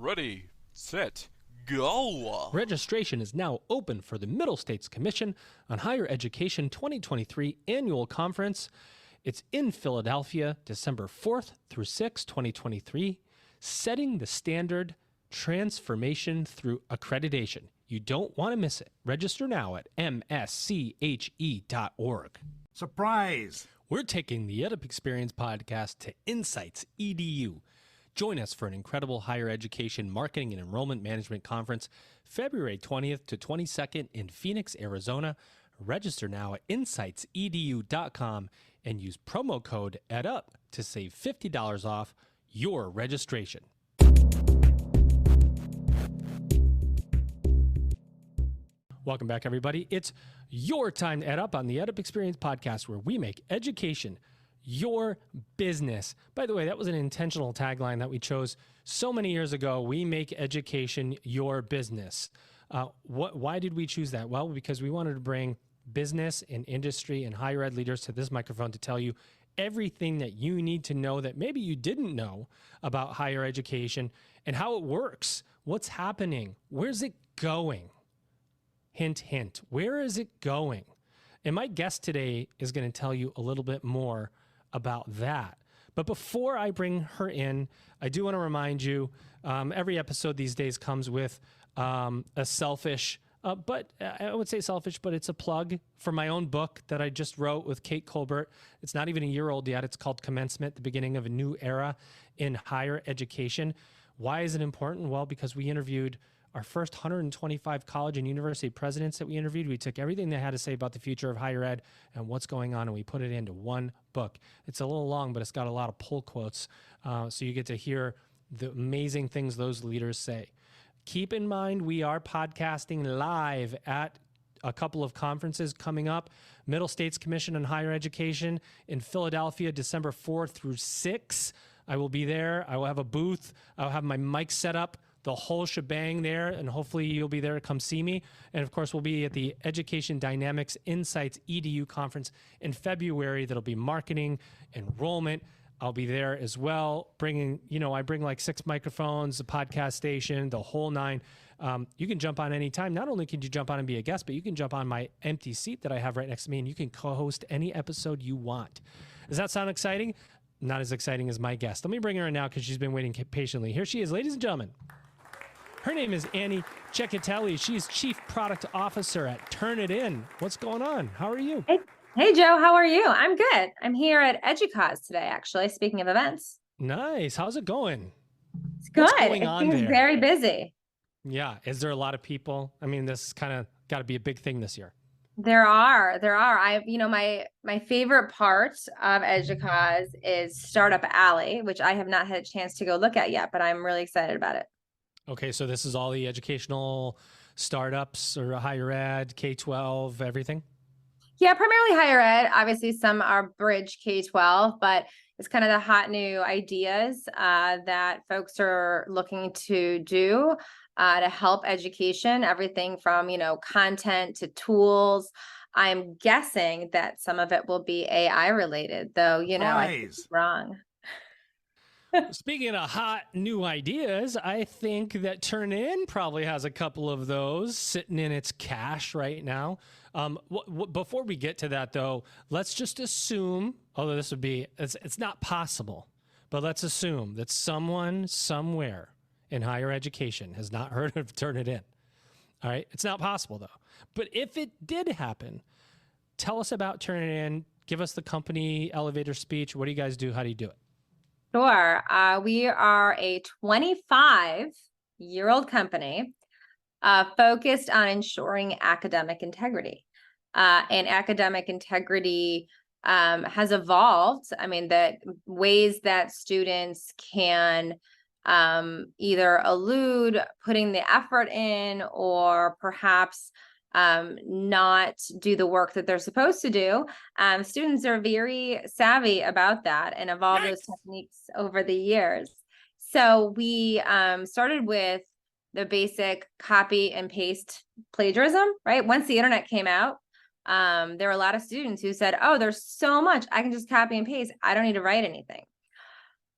Ready, set, go! Registration is now open for the Middle States Commission on Higher Education 2023 Annual Conference. It's in Philadelphia, December 4th through 6th, 2023, setting the standard transformation through accreditation. You don't want to miss it. Register now at msche.org. Surprise! We're taking the EdUp Experience podcast to Insights EDU. Join us for an incredible higher education marketing and enrollment management conference, February 20th to 22nd in Phoenix, Arizona. Register now at insightsedu.com and use promo code EdUp to save $50 off your registration. Welcome back, everybody. It's your time to EdUp on the EdUp Experience podcast, where we make education your business. By the way, that was an intentional tagline that we chose so many years ago. We make education your business. Why did we choose that? Well, because we wanted to bring business and industry and higher ed leaders to this microphone to tell you everything that you need to know that maybe you didn't know about higher education and how it works. What's happening? Where's it going? Hint, hint. Where is it going? And my guest today is going to tell you a little bit more about that. But before I bring her in, I do want to remind you, every episode these days comes with a selfish, but I would say selfish, but it's a plug for my own book that I just wrote with Kate Colbert. It's not even a year old yet. It's called Commencement, the Beginning of a New Era in Higher Education. Why is it important? Well, because we interviewed our first 125 college and university presidents that we interviewed. We took everything they had to say about the future of higher ed and what's going on, and we put it into one book. It's a little long, but it's got a lot of pull quotes, so you get to hear the amazing things those leaders say. Keep in mind, we are podcasting live at a couple of conferences coming up. Middle States Commission on Higher Education in Philadelphia, December 4th through 6th. I will be there. I will have a booth. I'll have my mic set up, the whole shebang there, and hopefully you'll be there to come see me. And of course, we'll be at the Education Dynamics Insights EDU conference in February. That'll be marketing, enrollment. I'll be there as well, bringing, I bring like 6 microphones, the podcast station, the whole 9. You can jump on anytime. Not only can you jump on and be a guest, but you can jump on my empty seat that I have right next to me, and you can co-host any episode you want. Does that sound exciting? Not as exciting as my guest. Let me bring her in now because she's been waiting patiently. Here she is, ladies and gentlemen. Her name is Chechitelli. She's Chief Product Officer at Turnitin. What's going on? How are you? Hey, Joe. How are you? I'm good. I'm here at EDUCAUSE today, actually, speaking of events. Nice. How's it going? It's good. What's going on there? Very busy. Yeah. Is there a lot of people? I mean, this kind of got to be a big thing this year. There are. My favorite part of EDUCAUSE is Startup Alley, which I have not had a chance to go look at yet, but I'm really excited about it. Okay, so this is all the educational startups or higher ed, K-12, everything? Yeah, primarily higher ed. Obviously, some are bridge K-12, but it's kind of the hot new ideas that folks are looking to do to help education, everything from, content to tools. I'm guessing that some of it will be AI related, though, I could be wrong. Speaking of hot new ideas, I think that Turnitin probably has a couple of those sitting in its cache right now. Before we get to that, though, let's just assume, although it's not possible, but let's assume that someone somewhere in higher education has not heard of Turnitin. All right? It's not possible, though. But if it did happen, tell us about Turnitin. Give us the company elevator speech. What do you guys do? How do you do it? Sure. We are a 25-year-old company focused on ensuring academic integrity. And academic integrity has evolved. I mean, the ways that students can either elude putting the effort in or perhaps not do the work that they're supposed to do. Students are very savvy about that and evolve those techniques over the years. So we started with the basic copy and paste plagiarism, right? Once the internet came out, there were a lot of students who said, oh, there's so much, I can just copy and paste. I don't need to write anything.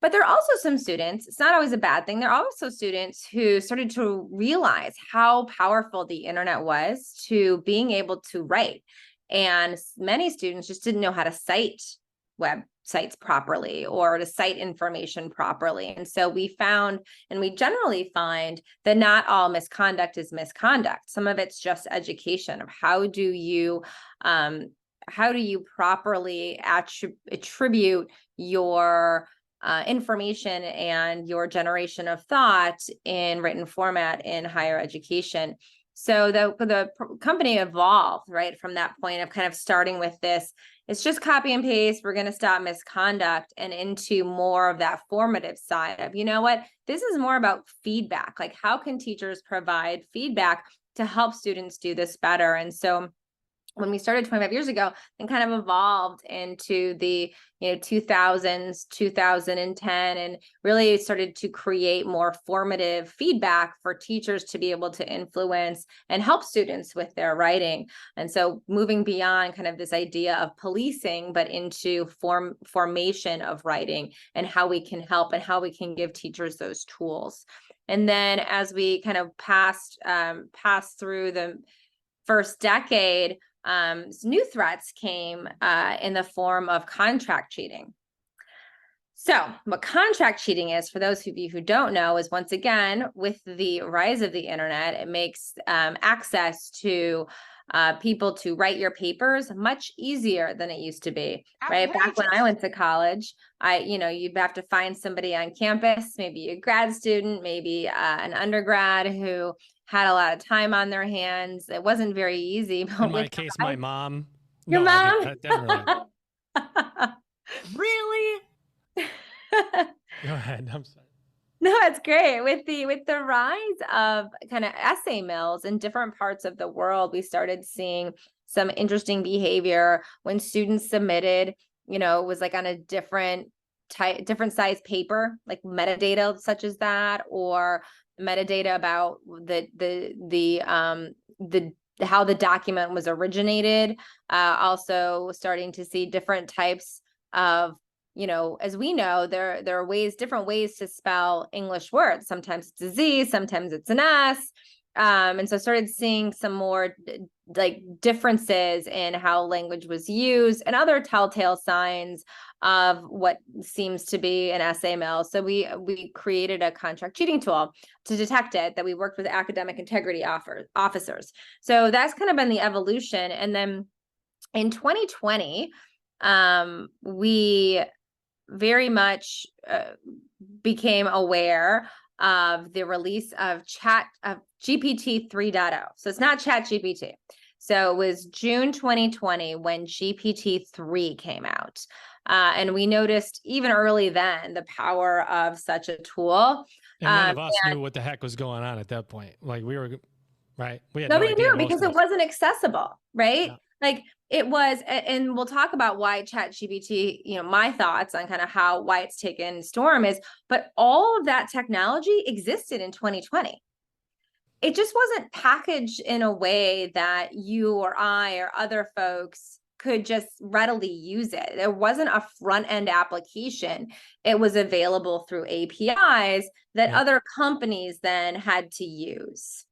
But there are also some students, it's not always a bad thing. There are also students who started to realize how powerful the internet was to being able to write. And many students just didn't know how to cite websites properly or to cite information properly. And so we found, and we generally find, that not all misconduct is misconduct. Some of it's just education of how do you properly attribute your information and your generation of thought in written format in higher education. So the company evolved, right, from that point of kind of starting with this, it's just copy and paste, we're going to stop misconduct, and into more of that formative side of, you know what, this is more about feedback. Like, how can teachers provide feedback to help students do this better? And so when we started 25 years ago, and kind of evolved into the 2000s, 2010, and really started to create more formative feedback for teachers to be able to influence and help students with their writing. And so moving beyond kind of this idea of policing, but into formation of writing and how we can help and how we can give teachers those tools. And then as we kind of passed through the first decade, new threats came in the form of contract cheating. So what contract cheating is, for those of you who don't know, is, once again, with the rise of the internet, it makes access to people to write your papers much easier than it used to be, right? Back when I went to college, you'd have to find somebody on campus, maybe a grad student, maybe an undergrad who had a lot of time on their hands. It wasn't very easy. In my case, my mom. Your mom? I didn't really. Really? Go ahead. I'm sorry. No, it's great. With the rise of kind of essay mills in different parts of the world, we started seeing some interesting behavior when students submitted, it was like on a different size paper, like metadata such as that, or metadata about how the document was originated. Also starting to see different types of, as we know, there are different ways to spell English words. Sometimes it's a Z, sometimes it's an S. And so started seeing some more like differences in how language was used and other telltale signs of what seems to be an essay mill. So we created a contract cheating tool to detect it, that we worked with academic integrity officers. So that's kind of been the evolution. And then in 2020, we very much became aware of the release of GPT 3.0. So it's not Chat GPT. So it was June 2020 when GPT 3 came out. And we noticed even early then the power of such a tool. And none of us knew what the heck was going on at that point. Like, we were, right? We had nobody no idea, knew, because it wasn't accessible, right? Yeah. Like, it was, and we'll talk about why ChatGPT, my thoughts on kind of why it's taken storm is, but all of that technology existed in 2020. It just wasn't packaged in a way that you or I or other folks could just readily use it. There wasn't a front end application. It was available through APIs that other companies then had to use.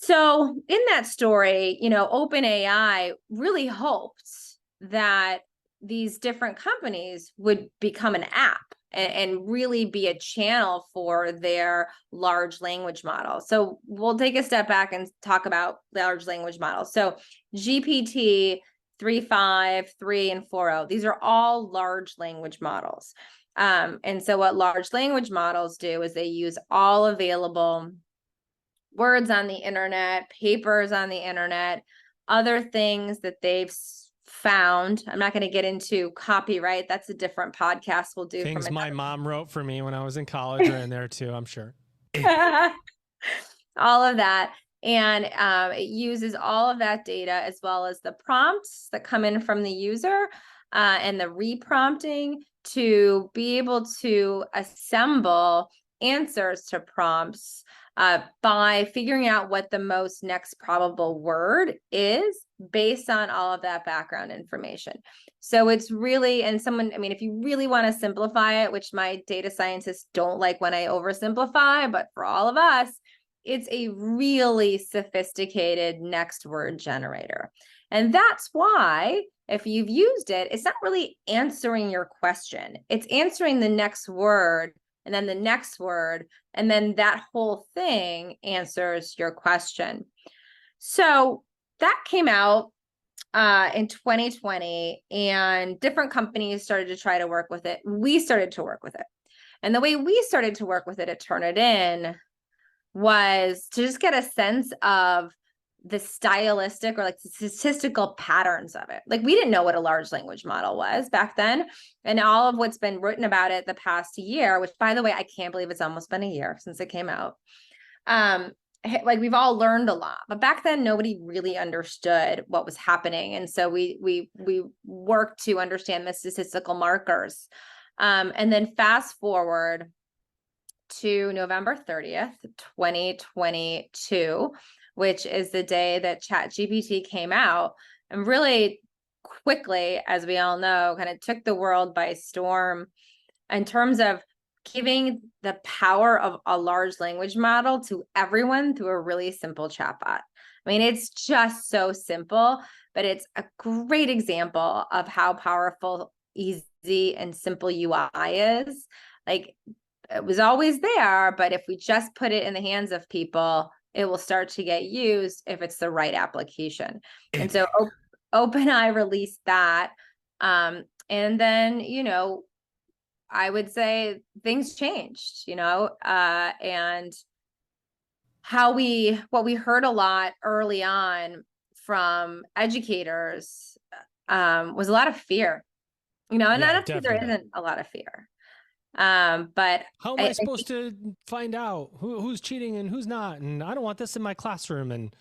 So in that story, OpenAI really hoped that these different companies would become an app and really be a channel for their large language model. So we'll take a step back and talk about large language models. So GPT 3.5, 3, and 4.0, these are all large language models. And so what large language models do is they use all available words on the internet, papers on the internet, other things that they've found. I'm not going to get into copyright. That's a different podcast we'll do. Things my mom wrote for me when I was in college are in there too, I'm sure. All of that. And it uses all of that data, as well as the prompts that come in from the user and the reprompting, to be able to assemble answers to prompts by figuring out what the most next probable word is based on all of that background information. So it's really, and someone, I mean, if you really want to simplify it, which my data scientists don't like when I oversimplify, but for all of us, it's a really sophisticated next word generator. And that's why if you've used it, it's not really answering your question. It's answering the next word and then the next word, and then that whole thing answers your question. So that came out in 2020, and different companies started to try to work with it. We started to work with it. And the way we started to work with it at Turnitin was to just get a sense of the stylistic or like the statistical patterns of it. Like we didn't know what a large language model was back then. And all of what's been written about it the past year, which by the way, I can't believe it's almost been a year since it came out. Like we've all learned a lot, but back then nobody really understood what was happening. And so we worked to understand the statistical markers. And then fast forward to November 30th, 2022, which is the day that ChatGPT came out, and really quickly, as we all know, kind of took the world by storm in terms of giving the power of a large language model to everyone through a really simple chatbot. I mean, it's just so simple, but it's a great example of how powerful, easy, and simple UI is. Like, it was always there, but if we just put it in the hands of people, it will start to get used if it's the right application. And so OpenAI released that. And then, you know, I would say things changed, you know, and what we heard a lot early on from educators was a lot of fear, you know, and I don't think there isn't a lot of fear. But how am I supposed to find out who's cheating and who's not? And I don't want this in my classroom. And,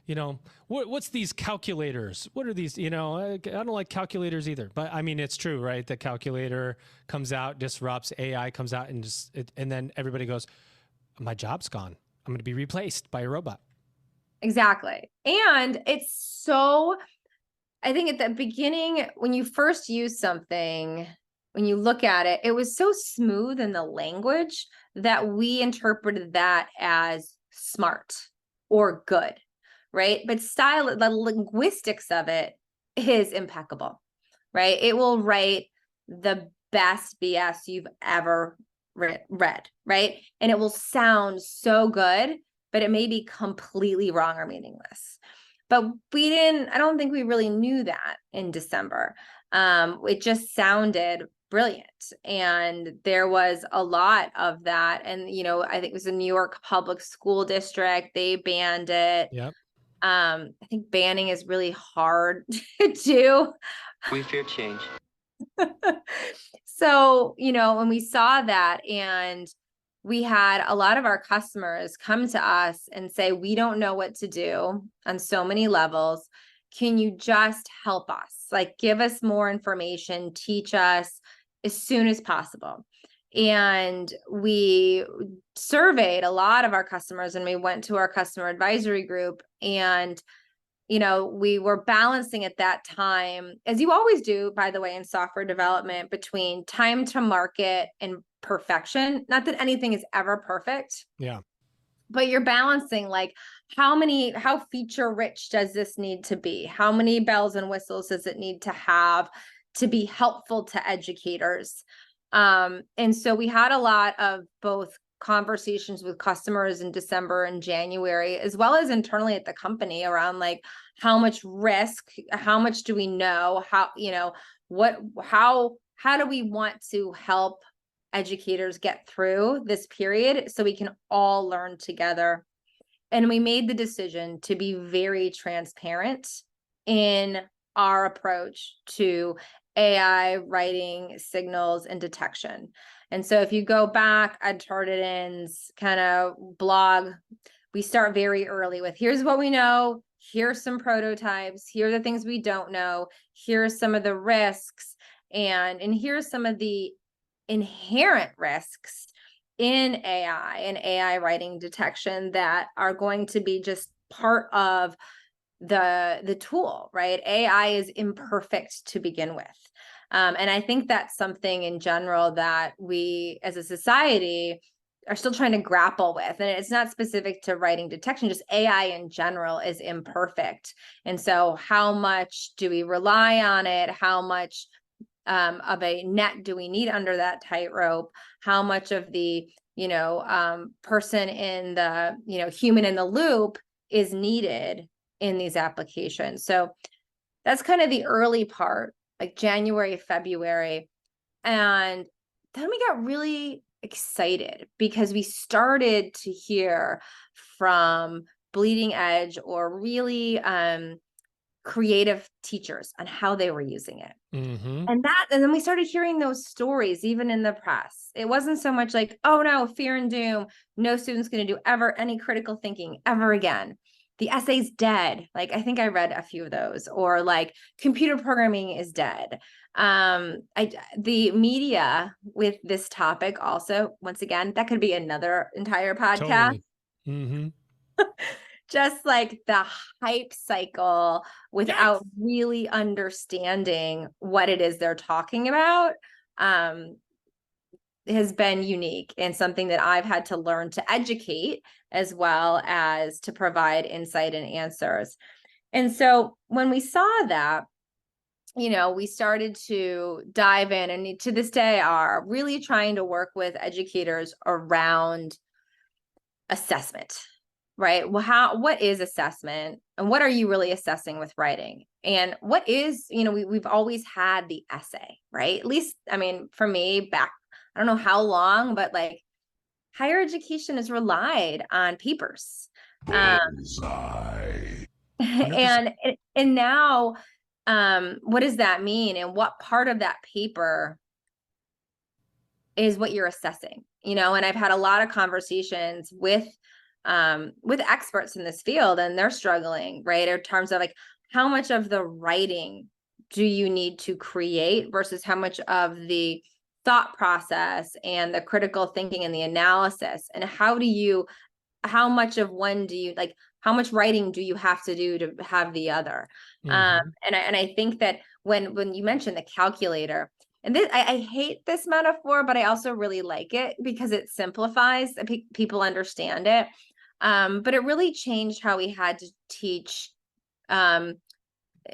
you know, what's these calculators? What are these? You know, I don't like calculators either. But I mean, it's true, right? The calculator comes out, disrupts, AI comes out, and and then everybody goes, my job's gone. I'm going to be replaced by a robot. Exactly. And it's so, I think at the beginning, when you first use something, when you look at it, it was so smooth in the language that we interpreted that as smart or good, right? But the linguistics of it is impeccable, right? It will write the best BS you've ever read, right? And it will sound so good, but it may be completely wrong or meaningless. But I don't think we really knew that in December. It just sounded brilliant. And there was a lot of that. And, you know, I think it was the New York Public School District. They banned it. Yep. I think banning is really hard to do. We fear change. So, you know, when we saw that, and we had a lot of our customers come to us and say, we don't know what to do on so many levels. Can you just help us? Like, give us more information, teach us as soon as possible. And we surveyed a lot of our customers, and we went to our customer advisory group, and you know, we were balancing at that time, as you always do, by the way, in software development, between time to market and perfection. Not that anything is ever perfect. Yeah. But you're balancing, like, how feature rich does this need to be? How many bells and whistles does it need to have to be helpful to educators? And so we had a lot of both conversations with customers in December and January, as well as internally at the company, around like, how much risk, how much do we know, how, you know, how do we want to help educators get through this period so we can all learn together. And we made the decision to be very transparent in our approach to AI writing signals and detection. And so if you go back at Turnitin's kind of blog, we start very early with, here's what we know, here's some prototypes, here are the things we don't know, here's some of the risks, and here's some of the inherent risks in AI and AI writing detection that are going to be just part of the tool, right? AI is imperfect to begin with. And I think that's something in general that we as a society are still trying to grapple with. And it's not specific to writing detection, just AI in general is imperfect. And so how much do we rely on it? How much of a net do we need under that tightrope? How much of the, person in the, human in the loop is needed in these applications? So that's kind of the early part, like January, February. And then we got really excited because we started to hear from bleeding edge or really creative teachers on how they were using it. Mm-hmm. And then we started hearing those stories, even in the press. It wasn't so much like, oh no, fear and doom, no student's going to do ever any critical thinking ever again. The essay's dead. Like, I think I read a few of those, or like computer programming is dead. The media with this topic also, once again, that could be another entire podcast. Totally. Mm-hmm. Just like the hype cycle without really understanding what it is they're talking about, has been unique and something that I've had to learn to educate as well as to provide insight and answers. And so when we saw that, we started to dive in, and to this day are really trying to work with educators around assessment, right? Well, what is assessment, and what are you really assessing with writing? And what is, we've always had the essay, right? At least, I mean, for me back, I don't know how long, but like higher education has relied on papers. And now, what does that mean? And what part of that paper is what you're assessing? And I've had a lot of conversations with experts in this field, and they're struggling, right? In terms of like, how much of the writing do you need to create versus how much of the thought process and the critical thinking and the analysis, and how much of one do you like, how much writing do you have to do to have the other? Mm-hmm. And I think that when you mentioned the calculator, and this, I hate this metaphor, but I also really like it because it simplifies, people understand it. But it really changed how we had to teach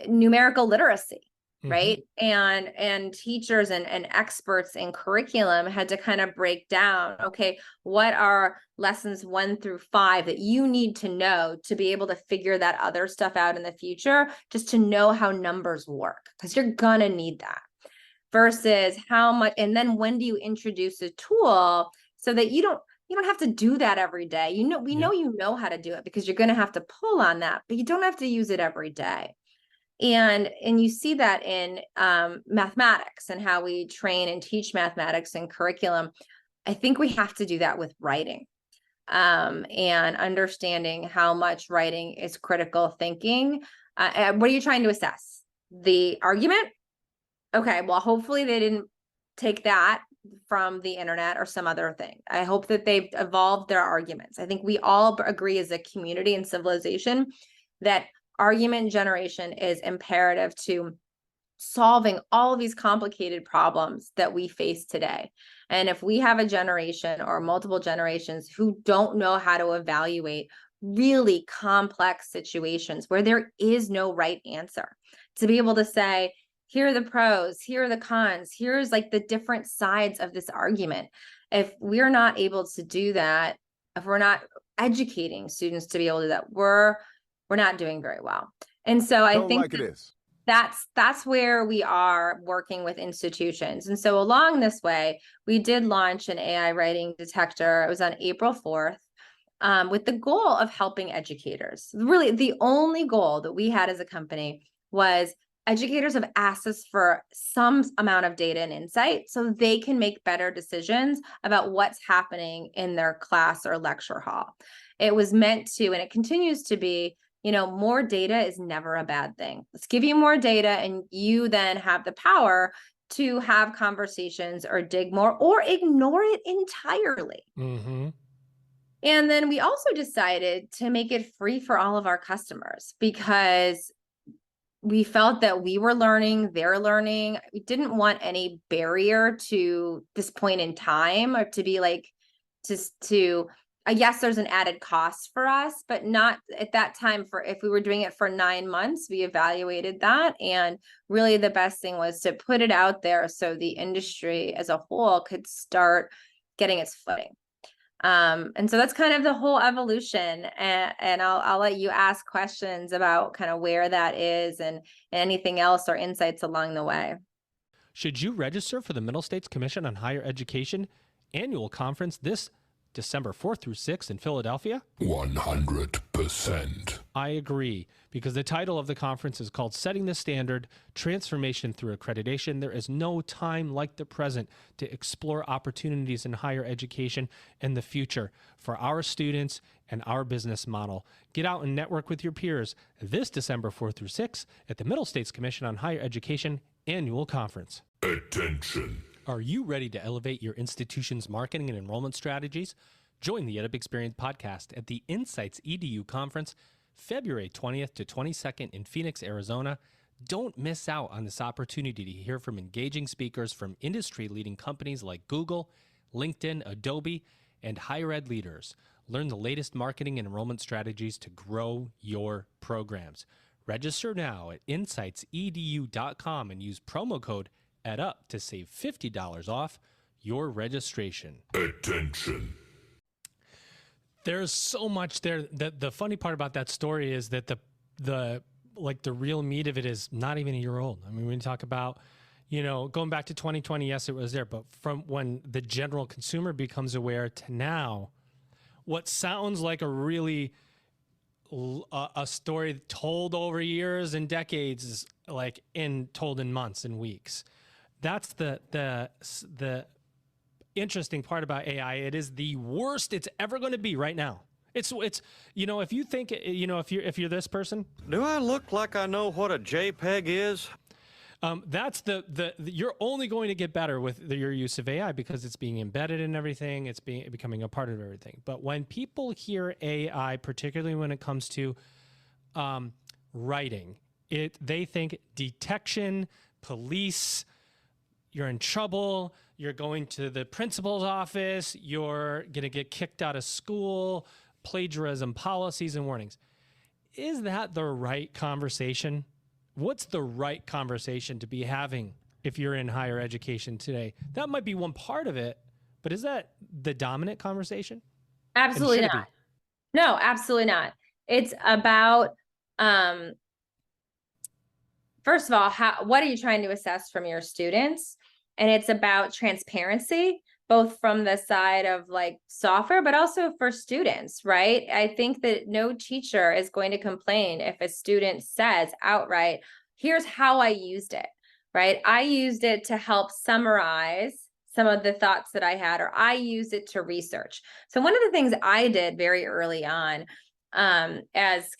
numerical literacy, right? And teachers and experts in curriculum had to kind of break down, okay, what are lessons 1 through 5 that you need to know to be able to figure that other stuff out in the future, just to know how numbers work, because you're gonna need that. Versus how much, and then when do you introduce a tool so that you don't have to do that every day. We know you know how to do it because you're going to have to pull on that, but you don't have to use it every day. And you see that in mathematics and how we train and teach mathematics and curriculum. I think we have to do that with writing, and understanding how much writing is critical thinking. What are you trying to assess? The argument? Okay, well, hopefully they didn't take that from the internet or some other thing. I hope that they've evolved their arguments. I think we all agree as a community and civilization that argument generation is imperative to solving all of these complicated problems that we face today. And if we have a generation or multiple generations who don't know how to evaluate really complex situations where there is no right answer, to be able to say, here are the pros, here are the cons, here's like the different sides of this argument. If we're not able to do that, if we're not educating students to be able to do that, we're not doing very well. And so I think like it is. That's where we are working with institutions. And so along this way, we did launch an AI writing detector. It was on April 4th. With the goal of helping educators. Really, the only goal that we had as a company was educators have asked us for some amount of data and insight so they can make better decisions about what's happening in their class or lecture hall. It was meant to, and it continues to be, more data is never a bad thing. Let's give you more data, and you then have the power to have conversations or dig more or ignore it entirely. Mm-hmm. And then we also decided to make it free for all of our customers because we felt that we were learning, they're learning. We didn't want any barrier to this point in time or to be like, just to, yes, there's an added cost for us, but not at that time. For if we were doing it for 9 months, we evaluated that. And really the best thing was to put it out there so the industry as a whole could start getting its footing. And so that's kind of the whole evolution. And I'll let you ask questions about kind of where that is and anything else or insights along the way. Should you register for the Middle States Commission on Higher Education annual conference this December 4th through 6th in Philadelphia? 100%. I agree, because the title of the conference is called Setting the Standard, Transformation Through Accreditation. There is no time like the present to explore opportunities in higher education and the future for our students and our business model. Get out and network with your peers this December 4th through 6th at the Middle States Commission on Higher Education annual conference. Attention. Are you ready to elevate your institution's marketing and enrollment strategies? Join the EdUp Experience podcast at the Insights EDU conference, February 20th to 22nd in Phoenix, Arizona. Don't miss out on this opportunity to hear from engaging speakers from industry-leading companies like Google, LinkedIn, Adobe, and higher ed leaders. Learn the latest marketing and enrollment strategies to grow your programs. Register now at insightsedu.com and use promo code EdUp to save $50 off your registration. Attention. There's so much there. The funny part about that story is that the real meat of it is not even a year old. I mean, when you talk about, going back to 2020, yes, it was there, but from when the general consumer becomes aware to now, what sounds like a really a story told over years and decades is told in months and weeks. That's the interesting part about AI. It is the worst it's ever going to be right now. It's if you think, if you're this person. Do I look like I know what a JPEG is? That's you're only going to get better with your use of AI because it's being embedded in everything. It's becoming a part of everything. But when people hear AI, particularly when it comes to writing, they think detection, police, you're in trouble, you're going to the principal's office, you're going to get kicked out of school, plagiarism policies and warnings. Is that the right conversation? What's the right conversation to be having if you're in higher education today? That might be one part of it, but is that the dominant conversation? Absolutely not. No, absolutely not. It's about, first of all, what are you trying to assess from your students? And it's about transparency, both from the side of software, but also for students, right? I think that no teacher is going to complain if a student says outright, here's how I used it, right? I used it to help summarize some of the thoughts that I had, or I used it to research. So one of the things I did very early on, as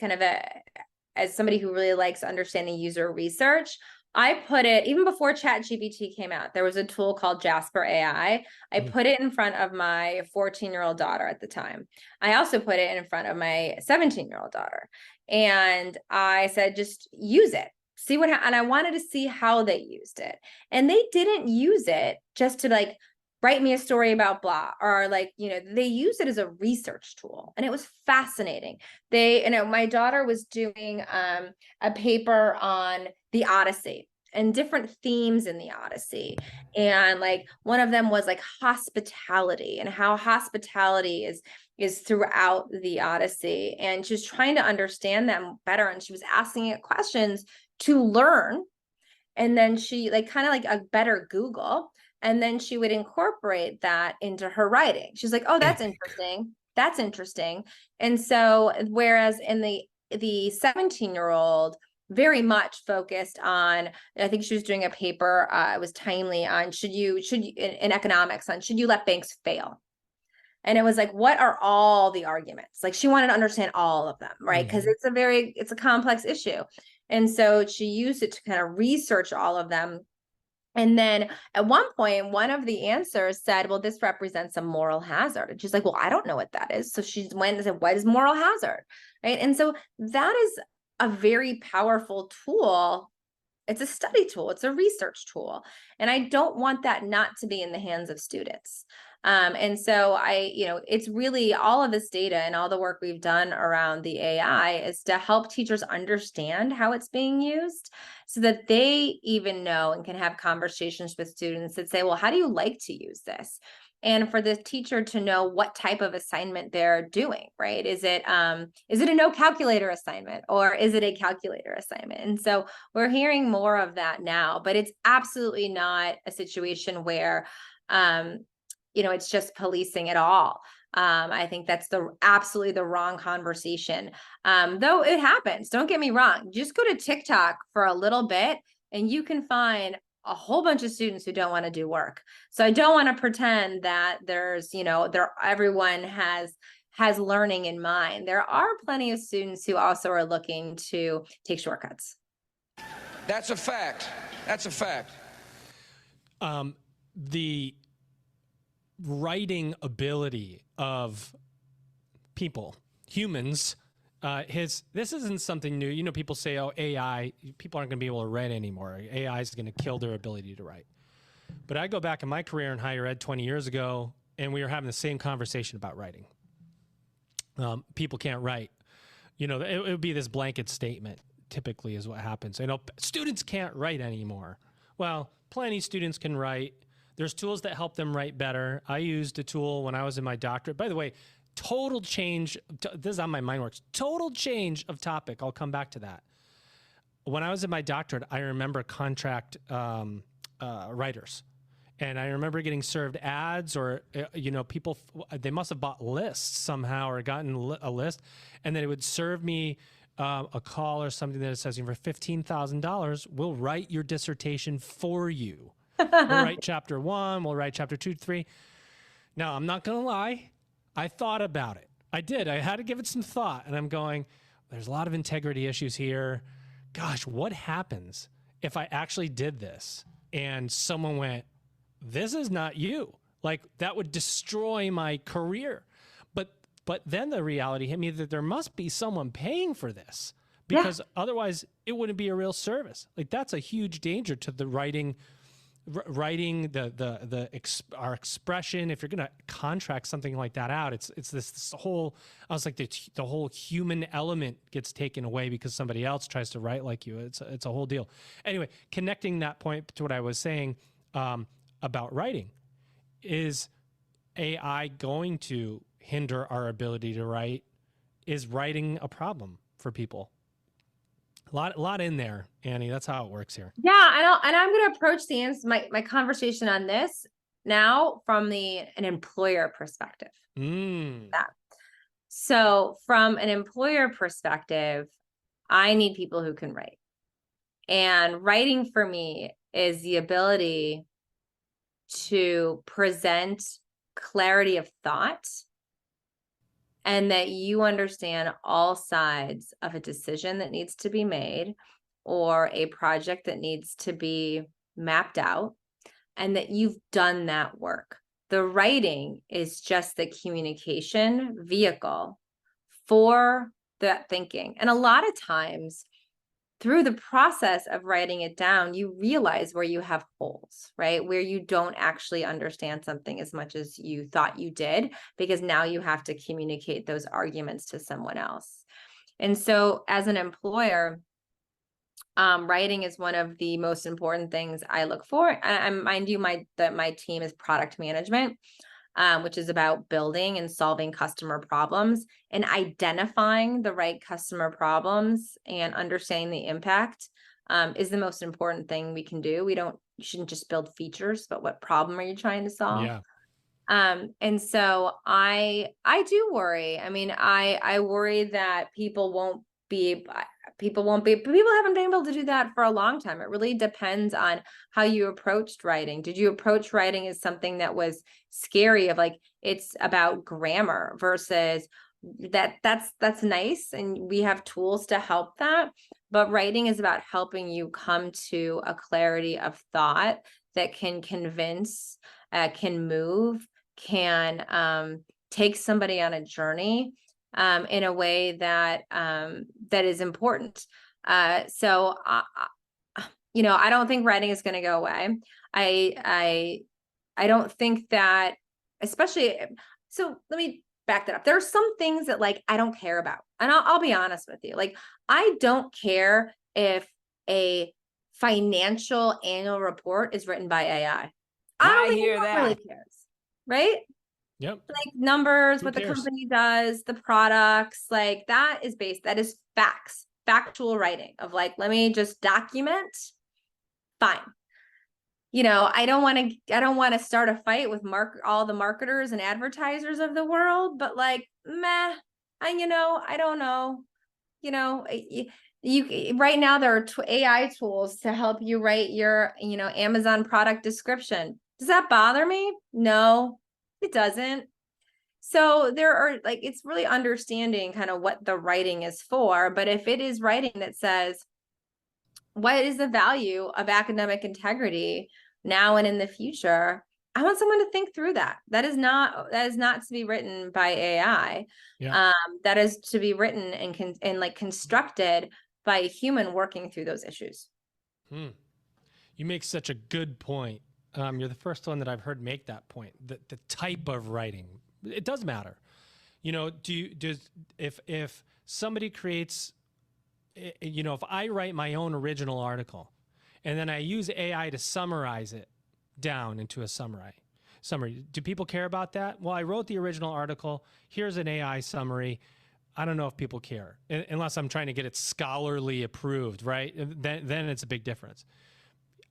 somebody who really likes understanding user research, I put it, even before ChatGPT came out, there was a tool called Jasper AI. I put it in front of my 14-year-old daughter at the time. I also put it in front of my 17-year-old daughter. And I said, just use it. See what and I wanted to see how they used it. And they didn't use it just to write me a story about blah, or they used it as a research tool. And it was fascinating. My daughter was doing a paper on the Odyssey and different themes in the Odyssey. And one of them was hospitality, and how hospitality is throughout the Odyssey. And she was trying to understand them better. And she was asking it questions to learn. And then she a better Google. And then she would incorporate that into her writing. She's like, oh, that's interesting. That's interesting. And so, whereas in the 17-year-old, very much focused on, I think she was doing a paper, it was timely, on should you in economics, on should you let banks fail? And it was what are all the arguments? She wanted to understand all of them, right? Because it's a complex issue. And so she used it to kind of research all of them. And then at one point, one of the answers said, well, this represents a moral hazard. And she's like, well, I don't know what that is. So she went and said, what is moral hazard? Right. And so that is a very powerful tool. It's a study tool. It's a research tool. And I don't want that not to be in the hands of students. And so it's really all of this data and all the work we've done around the AI is to help teachers understand how it's being used so that they even know and can have conversations with students that say, well, how do you like to use this? And for the teacher to know what type of assignment they're doing, right? Is it a no calculator assignment or is it a calculator assignment? And so we're hearing more of that now, but it's absolutely not a situation where, it's just policing at all. I think that's absolutely the wrong conversation. Though it happens, don't get me wrong. Just go to TikTok for a little bit and you can find a whole bunch of students who don't want to do work. So I don't want to pretend that everyone has learning in mind. There are plenty of students who also are looking to take shortcuts. That's a fact. That's a fact. The writing ability of humans, this isn't something new. People say, oh, AI, people aren't going to be able to write anymore. AI is going to kill their ability to write. But I go back in my career in higher ed 20 years ago, and we were having the same conversation about writing. People can't write. It would be this blanket statement, typically, is what happens. Students can't write anymore. Well, plenty of students can write. There's tools that help them write better. I used a tool when I was in my doctorate. By the way, total change. This is on my mind works. Total change of topic. I'll come back to that. When I was in my doctorate, I remember contract writers. And I remember getting served ads or, people, they must have bought lists somehow or gotten a list. And then it would serve me a call or something that says, for $15,000, we'll write your dissertation for you. We'll write chapter 1, we'll write chapter 2, 3. Now, I'm not going to lie. I thought about it. I did. I had to give it some thought. And I'm going, there's a lot of integrity issues here. Gosh, what happens if I actually did this and someone went, this is not you? Like, that would destroy my career. But then the reality hit me that there must be someone paying for this because otherwise it wouldn't be a real service. Like, that's a huge danger to the writing our expression. If you're going to contract something like that out, it's this whole, I was like, the whole human element gets taken away because somebody else tries to write like you. It's a whole deal. Anyway, connecting that point to what I was saying about writing, is AI going to hinder our ability to write? Is writing a problem for people? A lot in there, Annie. That's how it works here. Yeah, and I'm going to approach my conversation on this now from an employer perspective. So from an employer perspective, I need people who can write. And writing for me is the ability to present clarity of thought and that you understand all sides of a decision that needs to be made or a project that needs to be mapped out, and that you've done that work. The writing is just the communication vehicle for that thinking. And a lot of times through the process of writing it down, you realize where you have holes, right? Where you don't actually understand something as much as you thought you did, because now you have to communicate those arguments to someone else. And so as an employer, writing is one of the most important things I look for. And mind you, my team is product management, which is about building and solving customer problems and identifying the right customer problems and understanding the impact is the most important thing we can do. You shouldn't just build features, but what problem are you trying to solve? Yeah. And so I do worry. I mean, I worry that people haven't been able to do that for a long time. It really depends on how you approached writing. Did you approach writing as something that was scary, of like, it's about grammar versus that's nice. And we have tools to help that. But writing is about helping you come to a clarity of thought that can convince, can move, can take somebody on a journey in a way that that is important. So I don't think writing is going to go away. I don't think that, especially. So let me back that up. There are some things that like I don't care about, and I'll be honest with you. Like I don't care if a financial annual report is written by AI. I don't think anyone really cares, right? Yep. Like numbers, Who what the cares? company does, the products, like that is facts, factual writing of like, let me just document. Fine. I don't want to start a fight with all the marketers and advertisers of the world, but like, meh, I don't know. You right now there are AI tools to help you write your, Amazon product description. Does that bother me? No, it doesn't. So there are like, it's really understanding kind of what the writing is for. But if it is writing that says, what is the value of academic integrity now and in the future? I want someone to think through that. That is not to be written by AI. Yeah. That is to be written and like constructed by a human working through those issues. You make such a good point. You're the first one that I've heard make that point. The type of writing, it does matter. If somebody creates, if I write my own original article and then I use AI to summarize it down into a summary, do people care about that? Well, I wrote the original article. Here's an AI summary. I don't know if people care unless I'm trying to get it scholarly approved, right? Then it's a big difference.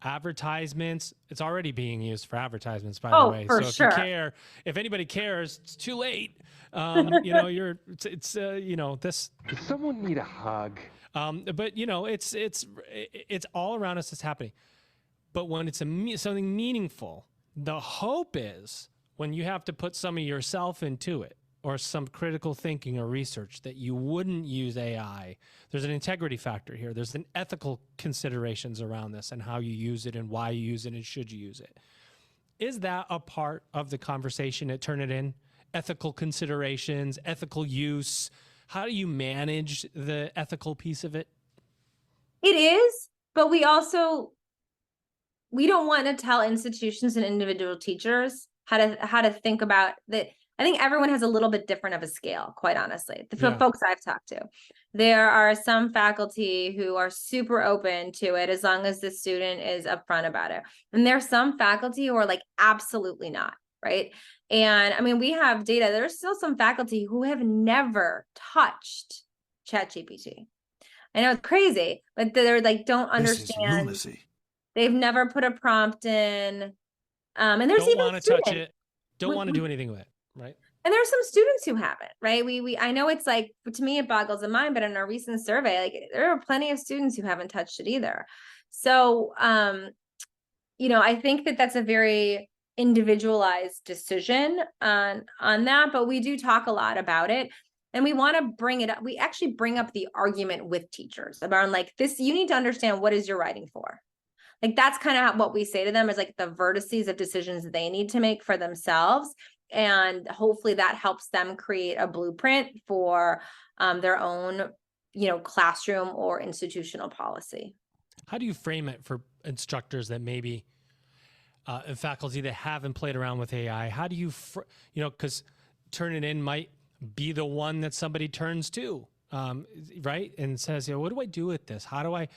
Advertisements, it's already being used for advertisements, by the way. For so sure. If you care, if anybody cares, it's too late. This. Does someone need a hug? But it's all around us. It's happening. But when it's something meaningful, the hope is when you have to put some of yourself into it, or some critical thinking or research, that you wouldn't use AI. There's an integrity factor here. There's an ethical considerations around this and how you use it and why you use it and should you use it. Is that a part of the conversation at Turnitin? Ethical considerations, ethical use. How do you manage the ethical piece of it? It is, but we don't want to tell institutions and individual teachers how to think about that. I think everyone has a little bit different of a scale, quite honestly. The folks I've talked to, there are some faculty who are super open to it as long as the student is upfront about it. And there's some faculty who are like, absolutely not, right? And I mean, we have data. There's still some faculty who have never touched ChatGPT. I know it's crazy, but they're like, don't understand. This is lunacy. They've never put a prompt in. And there's don't even want to touch it. Don't want to do anything with it. Right. And there's some students who haven't, right? I know it's like, to me, it boggles the mind, but in our recent survey, like there are plenty of students who haven't touched it either. So, I think that that's a very individualized decision on that, but we do talk a lot about it. And we want to bring it up. We actually bring up the argument with teachers about like this, you need to understand what is your writing for. Like, that's kind of what we say to them is like the vertices of decisions they need to make for themselves. And hopefully that helps them create a blueprint for their own, classroom or institutional policy. How do you frame it for instructors that maybe and faculty that haven't played around with AI? How do you, because Turnitin might be the one that somebody turns to, right? And says, what do I do with this? How do I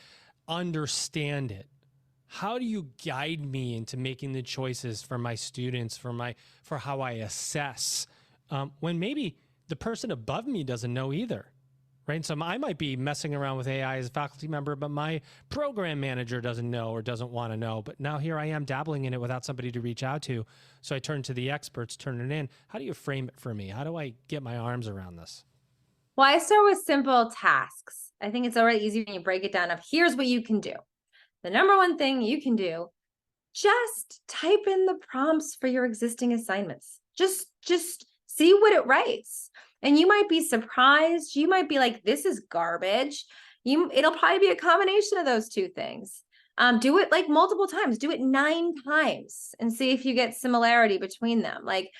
understand it? How do you guide me into making the choices for my students, for how I assess, when maybe the person above me doesn't know either, right? So I might be messing around with AI as a faculty member, but my program manager doesn't know or doesn't want to know. But now here I am dabbling in it without somebody to reach out to. So I turn to the experts, turn it in. How do you frame it for me? How do I get my arms around this? Well, I start with simple tasks. I think it's already easy when you break it down of here's what you can do. The number one thing you can do, just type in the prompts for your existing assignments. Just see what it writes. And you might be surprised. You might be like, this is garbage. It'll probably be a combination of those two things. Do it like multiple times, do it 9 times and see if you get similarity between them. Like,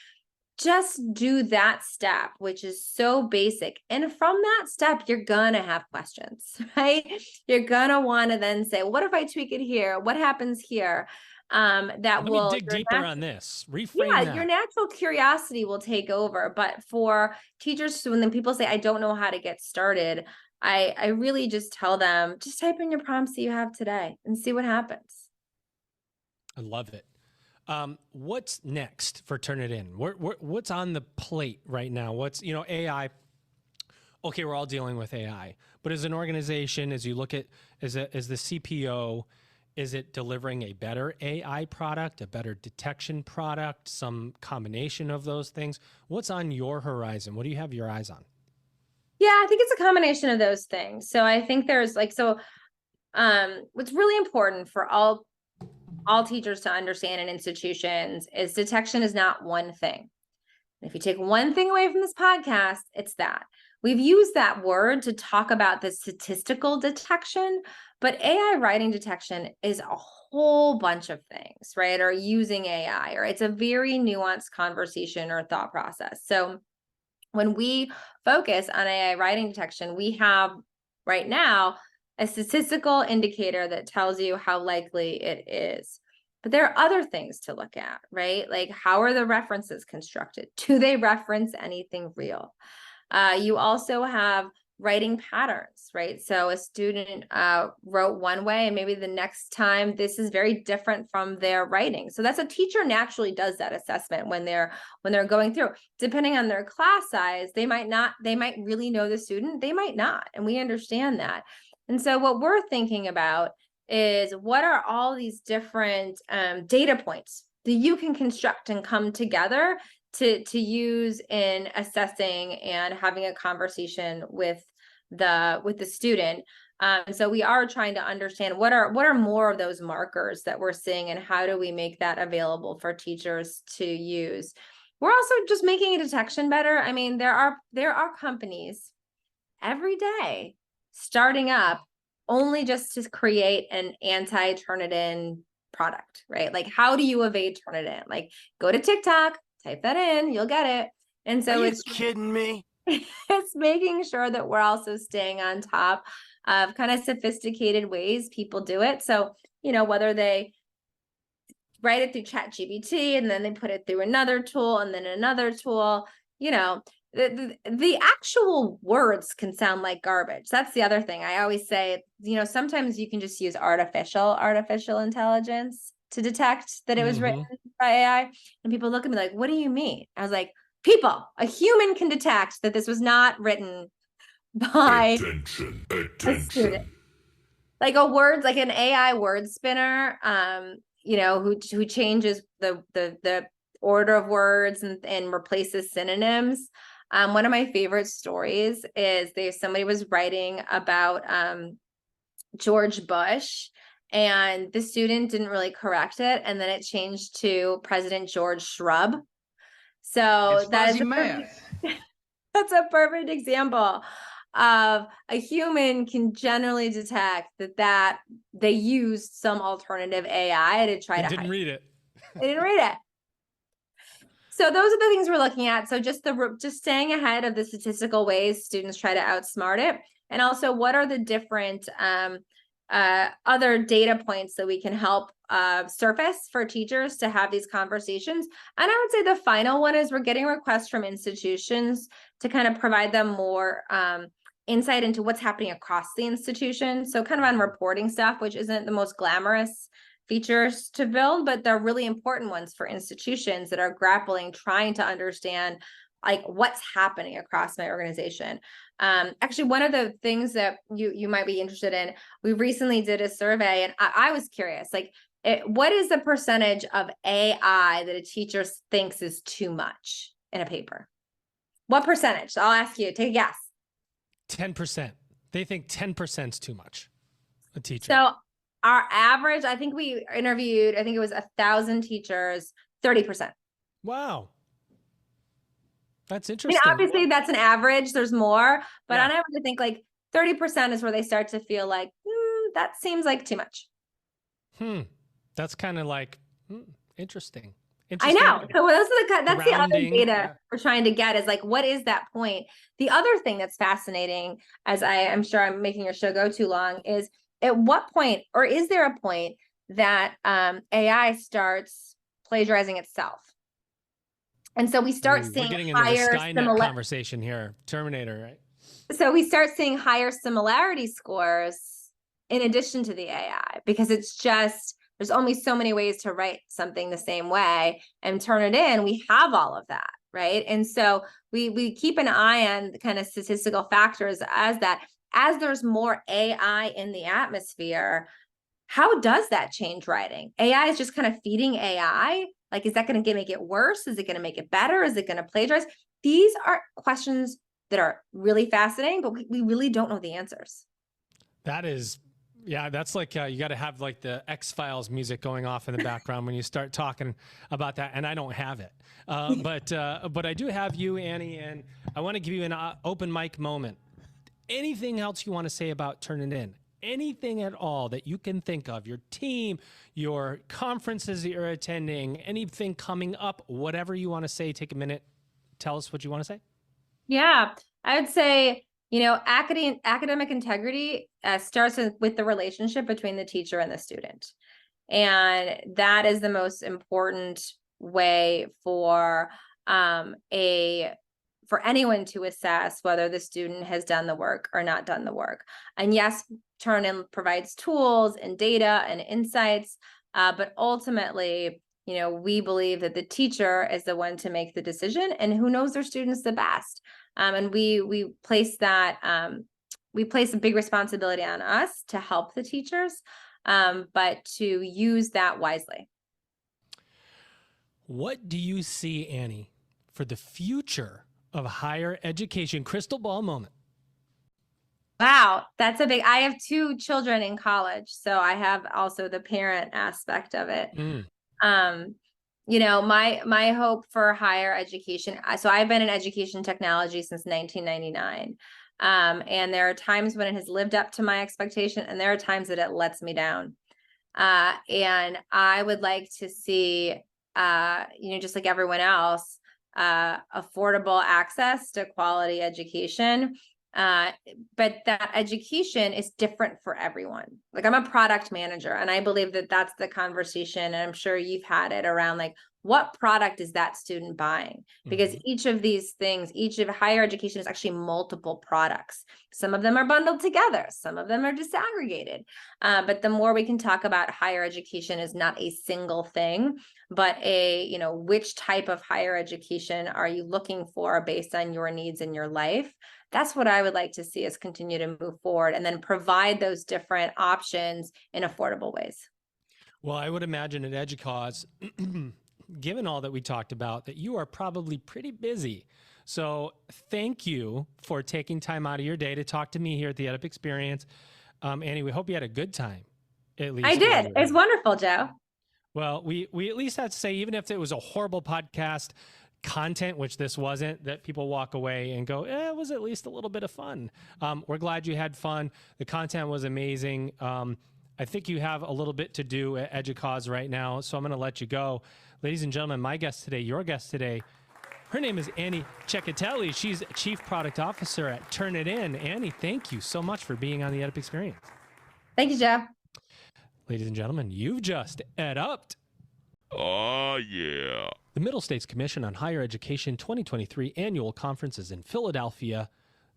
just do that step, which is so basic. And from that step, you're gonna have questions, right? You're gonna want to then say, what if I tweak it here? What happens here? Let me dig deeper on this. Reframe that. Your natural curiosity will take over. But for teachers, when then people say, I don't know how to get started, I really just tell them, just type in your prompts that you have today and see what happens. I love it. What's next for Turnitin? What's on the plate right now? What's, AI. Okay, we're all dealing with AI, but as an organization, as you look at, as the CPO, is it delivering a better AI product, a better detection product, some combination of those things? What's on your horizon? What do you have your eyes on? Yeah, I think it's a combination of those things. So I think there's what's really important for all teachers to understand in institutions is detection is not one thing. If you take one thing away from this podcast, it's that. We've used that word to talk about the statistical detection, but AI writing detection is a whole bunch of things, right? Or using AI, or it's a very nuanced conversation or thought process. So when we focus on AI writing detection, we have right now a statistical indicator that tells you how likely it is. But there are other things to look at, right? Like, how are the references constructed? Do they reference anything real? You also have writing patterns, right? So a student wrote one way, and maybe the next time this is very different from their writing. So that's a teacher naturally does that assessment when they're going through. Depending on their class size, they might really know the student, they might not, and we understand that. And so what we're thinking about is, what are all these different data points that you can construct and come together to use in assessing and having a conversation with the student. So we are trying to understand what are more of those markers that we're seeing, and how do we make that available for teachers to use. We're also just making a detection better. I mean, there are companies every day starting up only just to create an anti-Turnitin product, right? Like, how do you evade Turnitin? Like, go to TikTok, type that in, you'll get it. And so it's kidding me? It's making sure that we're also staying on top of kind of sophisticated ways people do it. So, whether they write it through ChatGPT and then they put it through another tool and then another tool, the actual words can sound like garbage. That's the other thing. I always say, sometimes you can just use artificial intelligence to detect that it was written by AI. And people look at me like, what do you mean? I was like, a human can detect that this was not written by a student. Like an AI word spinner, who changes the order of words and replaces synonyms. One of my favorite stories is somebody was writing about George Bush, and the student didn't really correct it, and then it changed to President George Shrub. So that's a perfect example of a human can generally detect that they used some alternative AI to try to didn't read it. They didn't read it. So those are the things we're looking at. So just staying ahead of the statistical ways students try to outsmart it, and also what are the different other data points that we can help surface for teachers to have these conversations. And I would say the final one is we're getting requests from institutions to kind of provide them more insight into what's happening across the institution. So kind of on reporting stuff, which isn't the most glamorous features to build, but they're really important ones for institutions that are trying to understand like what's happening across my organization. Actually, one of the things that you might be interested in, we recently did a survey, and I was curious, like, what is the percentage of AI that a teacher thinks is too much in a paper? What percentage? I'll ask you, take a guess. 10%. They think 10% is too much. A teacher. So our average, I think we interviewed, I think it was 1,000 teachers, 30%. Wow. That's interesting. I mean, obviously that's an average, there's more, but on average, I think like 30% is where they start to feel like, that seems like too much. That's kind of like interesting. I know. So that's the other Grounding, data yeah. we're trying to get is like, what is that point? The other thing that's fascinating, as I'm sure I'm making your show go too long, is at what point, or is there a point that AI starts plagiarizing itself? And so we start We're seeing getting into the higher Skynet conversation here. Terminator, right? So we start seeing higher similarity scores in addition to the AI, because it's just, there's only so many ways to write something the same way, and Turnitin, we have all of that, right? And so we keep an eye on the kind of statistical factors as there's more AI in the atmosphere. How does that change writing? AI is just kind of feeding AI. Like, is that going to make it worse? Is it going to make it better? Is it going to plagiarize? These are questions that are really fascinating, but we really don't know the answers. That is, yeah, that's like you got to have like the X-Files music going off in the background when you start talking about that, and I don't have it. But I do have you, Annie, and I want to give you an open mic moment. Anything else you want to say about Turnitin? Anything at all that you can think of, your team, your conferences that you're attending, anything coming up, whatever you want to say, take a minute, tell us what you want to say. Yeah, I would say, academic integrity starts with the relationship between the teacher and the student. And that is the most important way for anyone to assess whether the student has done the work or not done the work. And yes, Turnitin provides tools and data and insights, but ultimately, we believe that the teacher is the one to make the decision and who knows their students the best. And we place a big responsibility on us to help the teachers, but to use that wisely. What do you see, Annie, for the future of higher education? Crystal ball moment. Wow, that's I have 2 children in college, so I have also the parent aspect of it. My hope for higher education. So I've been in education technology since 1999. And there are times when it has lived up to my expectation, and there are times that it lets me down. And I would like to see, just like everyone else, affordable access to quality education. But that education is different for everyone. Like, I'm a product manager, and I believe that that's the conversation, and I'm sure you've had it around, like, what product is that student buying? Because each of these things, each of higher education is actually multiple products. Some of them are bundled together, some of them are disaggregated. But the more we can talk about higher education is not a single thing, but which type of higher education are you looking for based on your needs in your life? That's what I would like to see us continue to move forward, and then provide those different options in affordable ways. Well, I would imagine at EDUcause, given all that we talked about, that you are probably pretty busy. So thank you for taking time out of your day to talk to me here at the EdUp Experience. Annie, we hope you had a good time. At least I did. It's wonderful, Joe. Well, we at least have to say, even if it was a horrible podcast content, which this wasn't, that people walk away and go, it was at least a little bit of fun. We're glad you had fun. The content was amazing. I think you have a little bit to do at EDUcause right now, so I'm going to let you go. Ladies and gentlemen, my guest today, your guest today, her name is Annie Chechitelli. She's Chief Product Officer at Turnitin. Annie, thank you so much for being on the EdUp Experience. Thank you, Joe. Ladies and gentlemen, you've just EdUp'd. Oh, yeah. The Middle States Commission on Higher Education 2023 Annual Conference is in Philadelphia,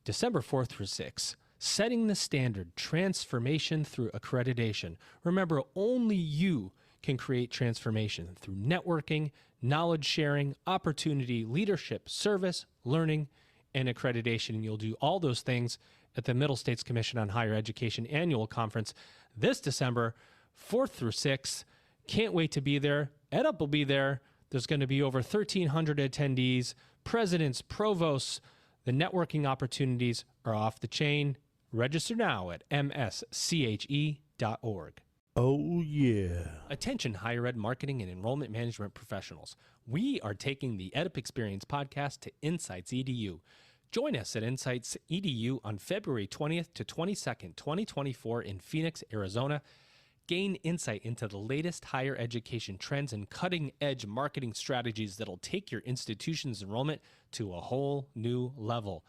December 4th through 6th. Setting the standard, transformation through accreditation. Remember, only you can create transformation through networking, knowledge sharing, opportunity, leadership, service, learning, and accreditation. And you'll do all those things at the Middle States Commission on Higher Education Annual Conference this December 4th through 6th. Can't wait to be there. EdUp will be there. There's going to be over 1,300 attendees, presidents, provosts. The networking opportunities are off the chain. Register now at msche.org. Oh, yeah. Attention higher ed marketing and enrollment management professionals. We are taking the EdUp Experience podcast to Insights EDU. Join us at Insights EDU on February 20th to 22nd, 2024 in Phoenix, Arizona. Gain insight into the latest higher education trends and cutting-edge marketing strategies that'll take your institution's enrollment to a whole new level.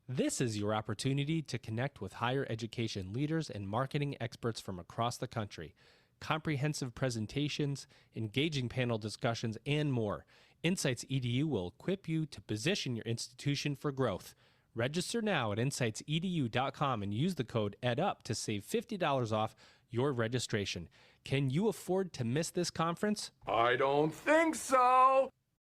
This is your opportunity to connect with higher education leaders and marketing experts from across the country. Comprehensive presentations, engaging panel discussions, and more. Insights EDU will equip you to position your institution for growth. Register now at insightsedu.com and use the code EdUp to save $50 off your registration. Can you afford to miss this conference? I don't think so.